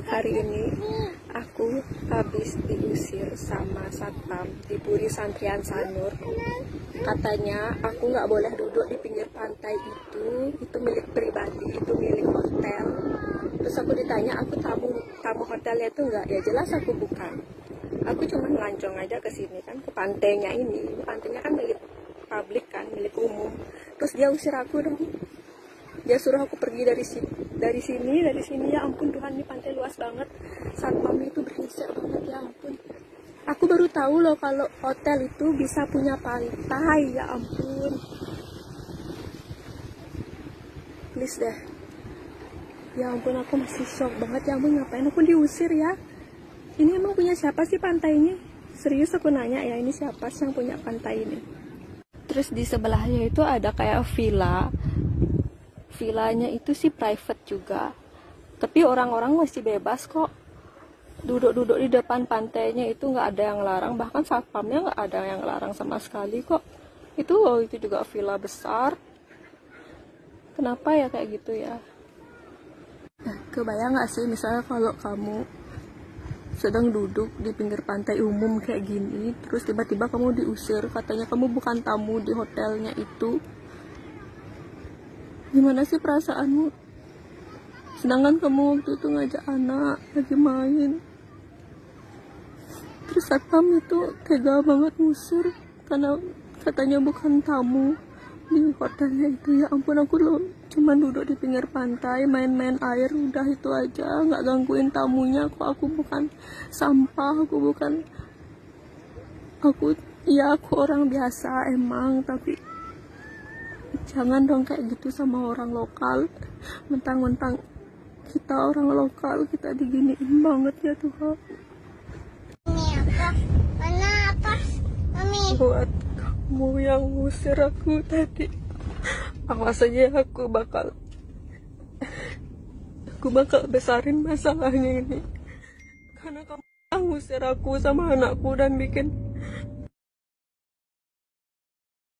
Hari ini aku habis diusir sama satpam di Puri Santrian Sanur. Katanya aku nggak boleh duduk di pinggir pantai itu milik pribadi, itu milik hotel. Terus aku ditanya, aku tamu hotelnya itu nggak? Ya jelas aku bukan. Aku cuma melancong aja ke sini kan, ke pantainya ini. Pantainya kan milik publik kan, milik umum. Terus dia usir aku dong. Dia suruh aku pergi dari sini. Ya ampun Tuhan, ini pantai luas banget. Satpam itu berisik banget, ya ampun. Aku baru tahu loh kalau hotel itu bisa punya pantai, ya ampun. Please deh. Ya ampun, aku masih shock banget, ya ampun, ngapain aku diusir ya? Ini emang punya siapa sih pantainya? Serius aku nanya ya, ini siapa sih yang punya pantai ini? Terus di sebelahnya itu ada kayak villa. Villanya itu sih private juga. Tapi orang-orang masih bebas kok. Duduk-duduk di depan pantainya itu nggak ada yang larang. Bahkan satpamnya nggak ada yang larang sama sekali kok. Itu juga villa besar. Kenapa ya kayak gitu ya? Nah, kebayang nggak sih misalnya kalau kamu sedang duduk di pinggir pantai umum kayak gini, terus tiba-tiba kamu diusir, katanya kamu bukan tamu di hotelnya itu. Gimana sih perasaanmu? Sedangkan kamu waktu itu ngajak anak lagi main. Terus satpam itu tega banget ngusir karena katanya bukan tamu di hotelnya itu. Ya ampun, aku loh cuma duduk di pinggir pantai main-main air, udah itu aja, nggak gangguin tamunya kok. Aku bukan sampah, aku orang biasa emang, tapi jangan dong kayak gitu sama orang lokal. Mentang-mentang kita orang lokal, kita diginiin banget ya Tuhan. Ini apa? Mana apa? Mami. Buat kamu yang ngusir aku tadi, awas aja aku bakal besarin masalahnya ini. Karena kamu yang ngusir aku sama anakku dan bikin